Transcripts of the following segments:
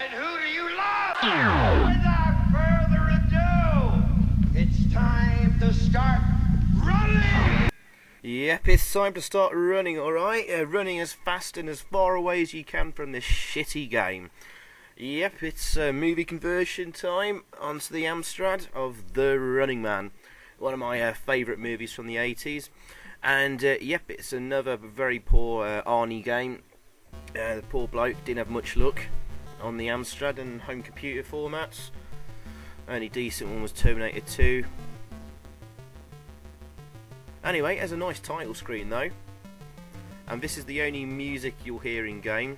And who do you love? Without further ado, it's time to start running! Yep, it's time to start running, alright? Running as fast and as far away as you can from this shitty game. Yep, it's movie conversion time onto the Amstrad of The Running Man. One of my favourite movies from the 80s. And yep, it's another very poor Arnie game. The poor bloke didn't have much luck on the Amstrad and home computer formats. Only decent one was Terminator 2. Anyway, it has a nice title screen though. And this is the only music you'll hear in game.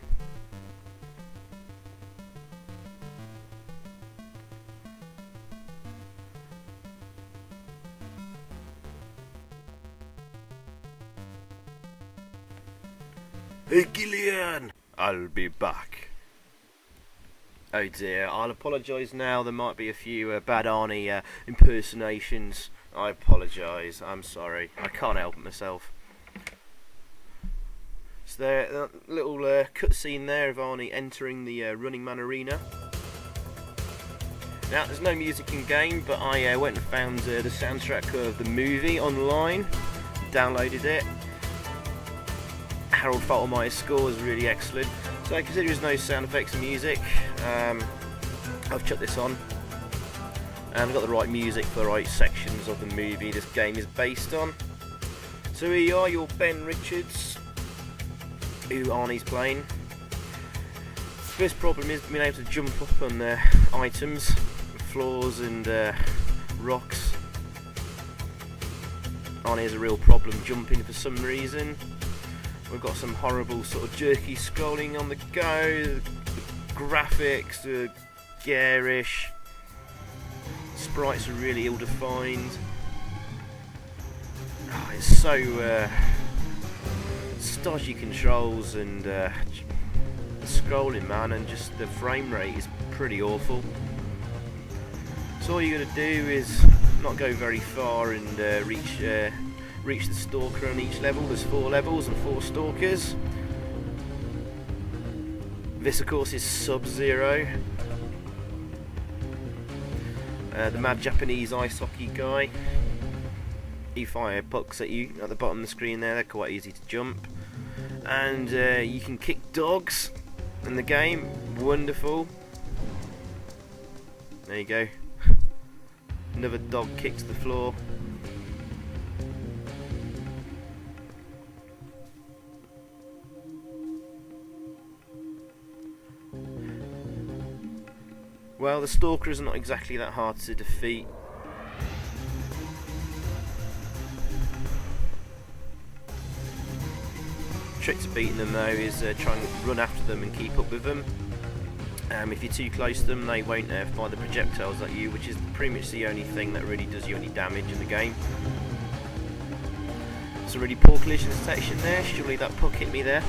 Hey Gillian! I'll be back. Oh dear, I'll apologise now, there might be a few bad Arnie impersonations. I apologise, I'm sorry, I can't help it myself. So there, that little cutscene there of Arnie entering the Running Man arena. Now, there's no music in game, but I went and found the soundtrack of the movie online, downloaded it. Harold Faltermeyer's score is really excellent. So considering there's no sound effects and music, I've chucked this on. And I've got the right music for the right sections of the movie this game is based on. So here you are, your Ben Richards, who Arnie's playing. First problem is being able to jump up on items, floors and rocks. Arnie has a real problem jumping for some reason. We've got some horrible sort of jerky scrolling on the go, the graphics are garish, sprites are really ill-defined. Oh, it's so stodgy controls and the scrolling, man, and just the frame rate is pretty awful. So all you're going to do is not go very far and reach the stalker on each level. There's 4 levels and 4 stalkers. This of course is Subzero, the mad Japanese ice hockey guy. He fire pucks at you at the bottom of the screen there, they're quite easy to jump. And you can kick dogs in the game, wonderful. There you go. Another dog kicks the floor. Well, the stalker is not exactly that hard to defeat. Trick to beating them though is try and run after them and keep up with them. If you're too close to them, they won't fire the projectiles at you, which is pretty much the only thing that really does you any damage in the game. It's a really poor collision detection there, surely that puck hit me there.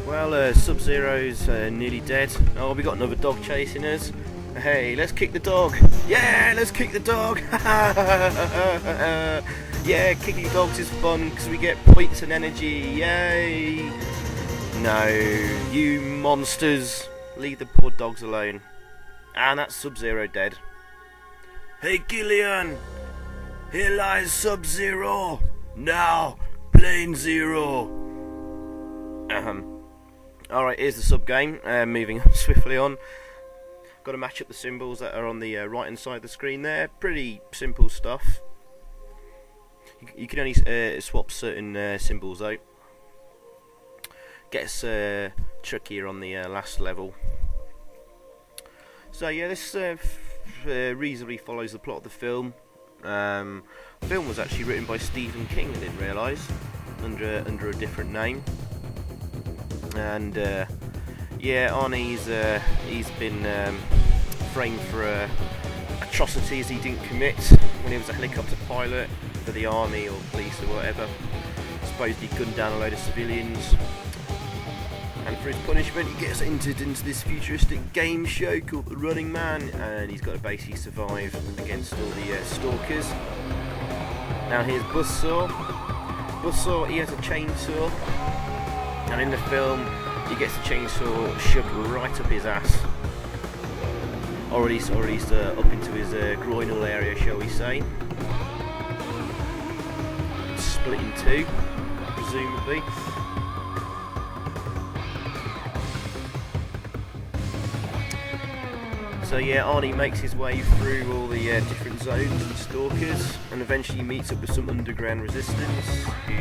Well, Subzero's nearly dead. Oh, we got another dog chasing us. Hey, let's kick the dog. Yeah, let's kick the dog. Yeah, kicking dogs is fun because we get points and energy. Yay. No, you monsters. Leave the poor dogs alone. And that's Subzero dead. Hey, Gillian. Here lies Subzero. Now, Plane Zero. Alright, here's the sub game, moving swiftly on. Got to match up the symbols that are on the right hand side of the screen there. Pretty simple stuff. You can only swap certain symbols though. Gets trickier on the last level. So yeah, this reasonably follows the plot of the film. The film was actually written by Stephen King, I didn't realise, under a different name. And yeah, Arnie's he's been framed for atrocities he didn't commit when he was a helicopter pilot for the army or police or whatever. Supposedly gunned down a load of civilians, and for his punishment he gets entered into this futuristic game show called The Running Man, and he's got to basically survive against all the stalkers. Now here's Busaw. Busaw, he has a chainsaw, and in the film he gets the chainsaw shoved right up his ass, or at least up into his groinal area, shall we say. Split in two, presumably. So yeah, Arnie makes his way through all the different zones and stalkers, and eventually meets up with some underground resistance who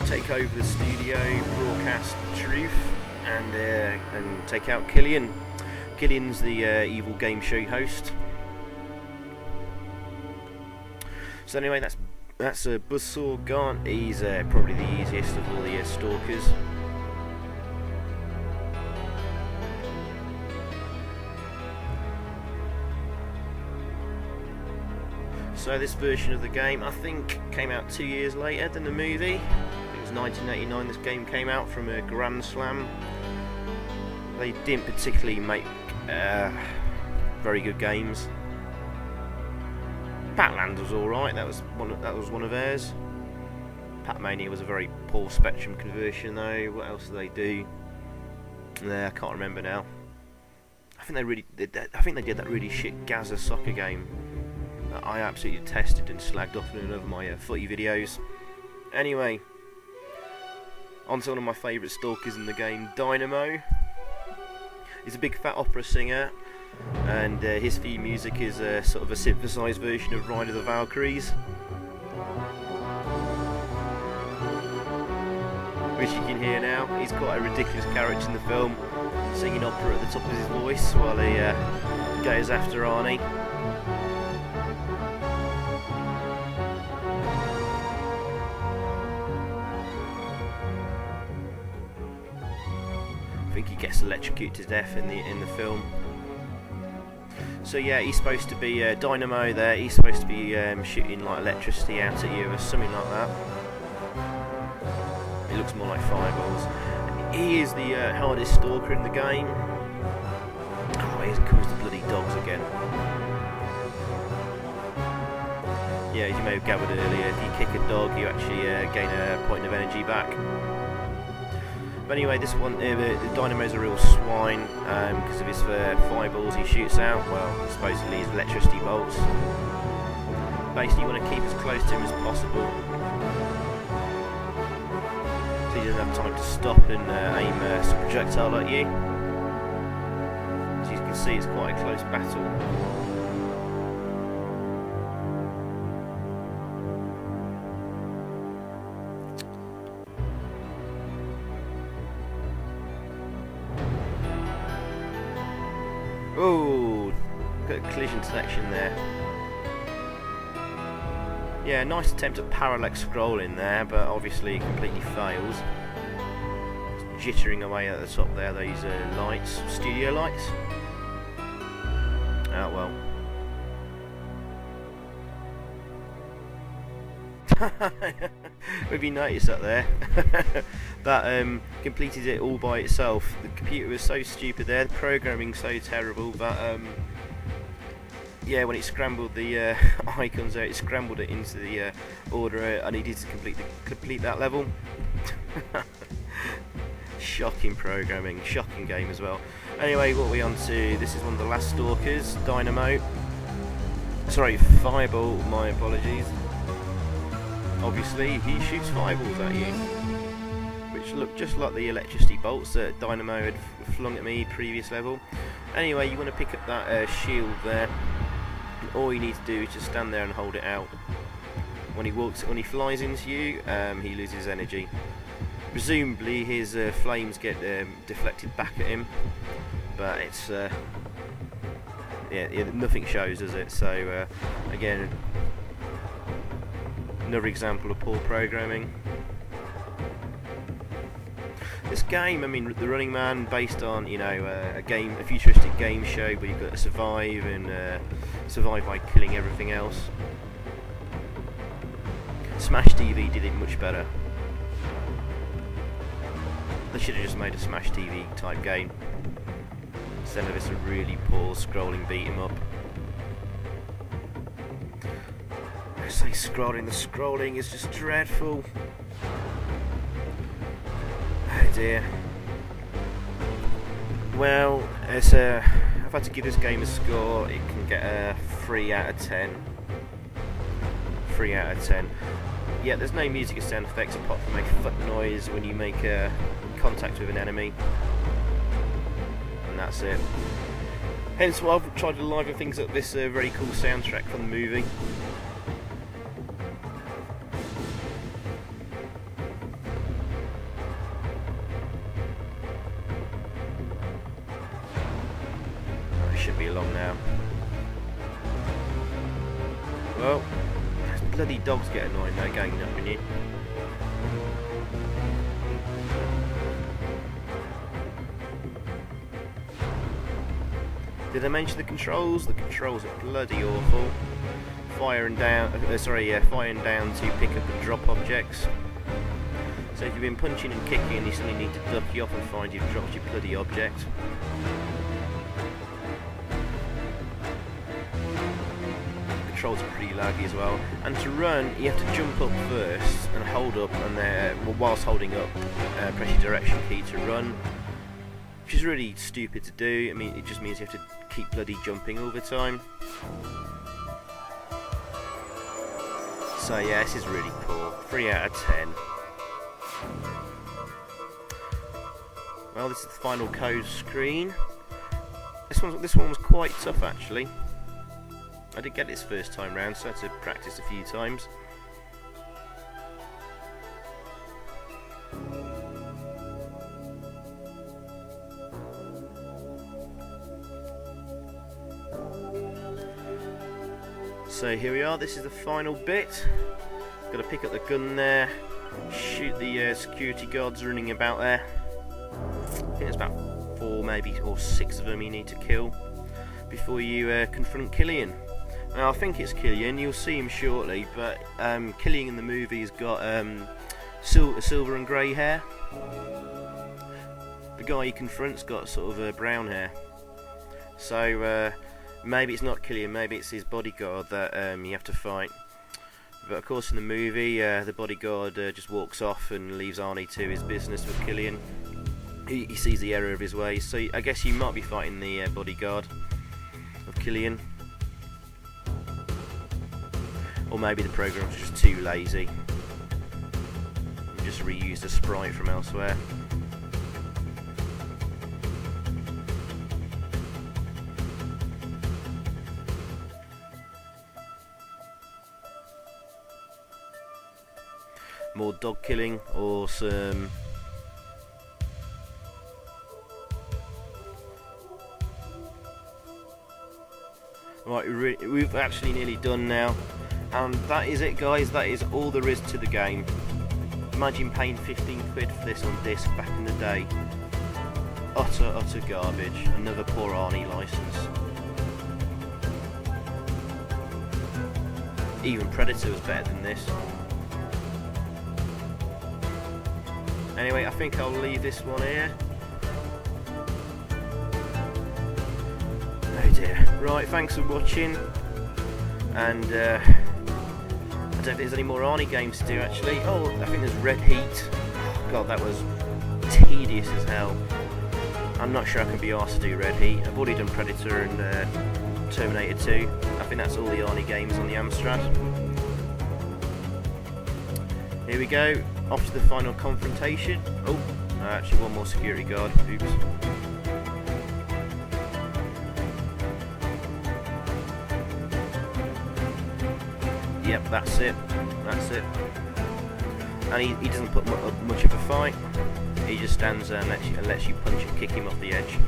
take over the studio, broadcast the truth, and take out Killian. Killian's the evil game show host. So anyway, that's Busaw gone. He's probably the easiest of all the stalkers. So this version of the game, I think, came out 2 years later than the movie. I think it was 1989 this game came out from a Grand Slam. They didn't particularly make very good games. Batland was alright, that was one of theirs. Pac-Mania was a very poor Spectrum conversion though. What else did they do? I can't remember now. I think they did that really shit Gaza soccer game that I absolutely tested and slagged off in another of my footy videos. Anyway, on to one of my favourite stalkers in the game, Dynamo. He's a big fat opera singer, and his theme music is sort of a synthesised version of Ride of the Valkyries, which you can hear now. He's quite a ridiculous character in the film, singing opera at the top of his voice while he goes after Arnie. I think he gets electrocuted to death in the film. So yeah, he's supposed to be Dynamo there. He's supposed to be shooting like electricity out at you or something like that. It looks more like fireballs. He is the hardest stalker in the game. Oh, here comes the bloody dogs again. Yeah, as you may have gathered earlier, if you kick a dog, you actually gain a point of energy back. But anyway, this one, the Dynamo's a real swine because of his fireballs he shoots out. Well, supposedly his electricity bolts. Basically, you want to keep as close to him as possible, so he doesn't have time to stop and aim a projectile at you. As you can see, it's quite a close battle. Oh, got a collision detection there. Yeah, nice attempt at parallax scrolling there, but obviously it completely fails. It's jittering away at the top there, those lights, studio lights. Oh well. Maybe you noticed that there. That completed it all by itself. The computer was so stupid there, the programming so terrible that yeah, when it scrambled the icons out, it scrambled it into the order I needed to complete that level. Shocking programming, shocking game as well. Anyway, what are we on to? This is one of the last stalkers, Dynamo. Sorry, Fireball, my apologies. Obviously, he shoots fireballs at you, which look just like the electricity bolts that Dynamo had flung at me previous level. Anyway, you want to pick up that shield there, and all you need to do is just stand there and hold it out. When he flies into you, he loses energy. Presumably, his flames get deflected back at him, but it's yeah, nothing shows, does it? So again, another example of poor programming. This game, I mean, The Running Man, based on, you know, a futuristic game show where you've got to survive and survive by killing everything else. Smash TV did it much better. They should have just made a Smash TV type game instead of this really poor scrolling beat 'em up. I say scrolling, the scrolling is just dreadful. Oh dear. Well, I've had to give this game a score. It can get a 3 out of 10. 3 out of 10. Yeah, there's no music or sound effects apart from make a foot noise when you make contact with an enemy. And that's it. Hence why I've tried to liven things up this very cool soundtrack from the movie. Oh, it should be along now. Well, those bloody dogs get annoying though, ganging up on you. Did I mention the controls? The controls are bloody awful. Firing down to pick up and drop objects. So if you've been punching and kicking, you suddenly need to duck you off and find you've dropped your bloody object. The controls are pretty laggy as well. And to run, you have to jump up first and hold up, and whilst holding up, press your direction key to run. Which is really stupid to do. I mean, it just means you have to keep bloody jumping all the time. So yeah, this is really poor. 3 out of 10. Well, this is the final code screen. This one was quite tough actually. I did get this first time round, so I had to practice a few times. So here we are, this is the final bit. Got to pick up the gun there, shoot the security guards running about there. I think there's about 4 maybe or 6 of them you need to kill before you confront Killian. Now I think it's Killian, you'll see him shortly, but Killian in the movie has got silver and grey hair. The guy he confronts got sort of brown hair. So maybe it's not Killian, maybe it's his bodyguard that you have to fight. But of course in the movie, the bodyguard just walks off and leaves Arnie to his business with Killian. He sees the error of his ways, so I guess you might be fighting the bodyguard of Killian. Or maybe the program's just too lazy and just reused a sprite from elsewhere. More dog killing or some right, we've actually nearly done now, and that is it guys, that is all there is to the game. Imagine paying 15 quid for this on disc back in the day. Utter garbage. Another poor Arnie license. Even Predator was better than this. Anyway, I think I'll leave this one here. Oh dear. Right, thanks for watching. And I don't think there's any more Arnie games to do actually. Oh, I think there's Red Heat. God, that was tedious as hell. I'm not sure I can be asked to do Red Heat. I've already done Predator and Terminator 2. I think that's all the Arnie games on the Amstrad. Here we go. Off to the final confrontation. Oh, actually one more security guard. Oops. Yep, that's it. That's it. And he doesn't put much of a fight. He just stands there and lets you punch and kick him off the edge.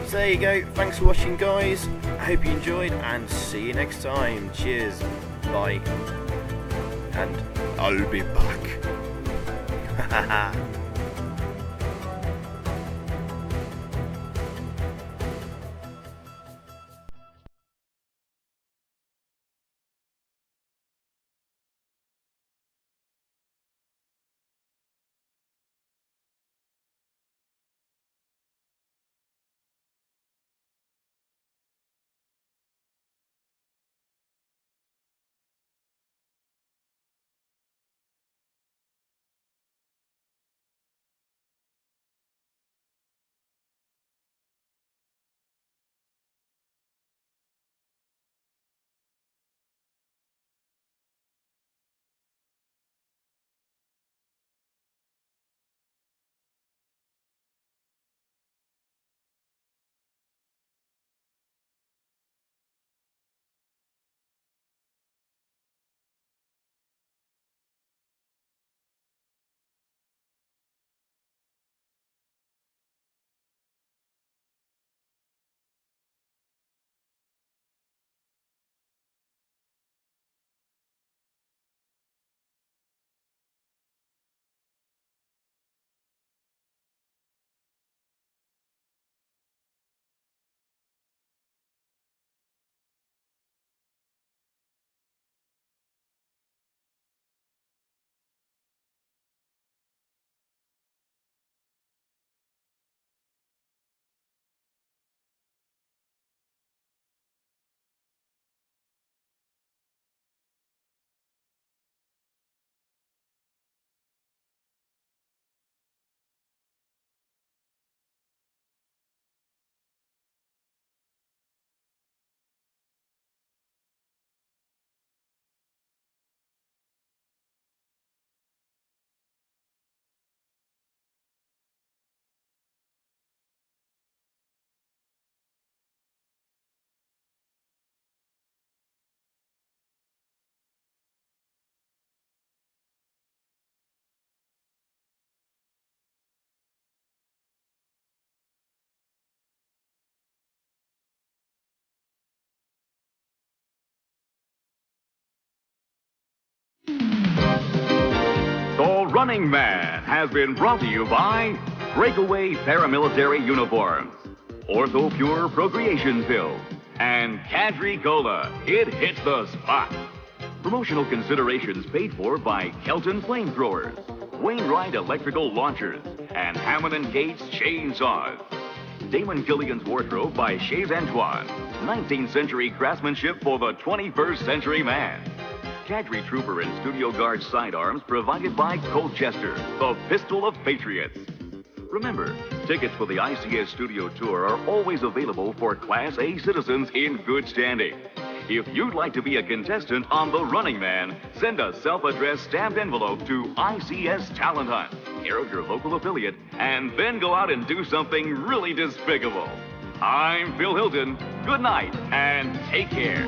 So there you go. Thanks for watching, guys. I hope you enjoyed, and see you next time. Cheers. Bye. And I'll be back. Haha. Running Man has been brought to you by Breakaway Paramilitary Uniforms, Ortho-Pure Procreation Pills, and Cadre Cola. It hits the spot. Promotional considerations paid for by Kelton Flamethrowers, Wainwright Electrical Launchers, and Hammond & Gates Chainsaws. Damon Gilligan's Wardrobe by Chez Antoine. 19th century craftsmanship for the 21st century man. Cadre Trooper and Studio Guard sidearms provided by Colchester, the pistol of patriots. Remember, tickets for the ICS Studio Tour are always available for Class A citizens in good standing. If you'd like to be a contestant on The Running Man, send a self-addressed stamped envelope to ICS Talent Hunt, care of your local affiliate, and then go out and do something really despicable. I'm Phil Hilton. Good night and take care.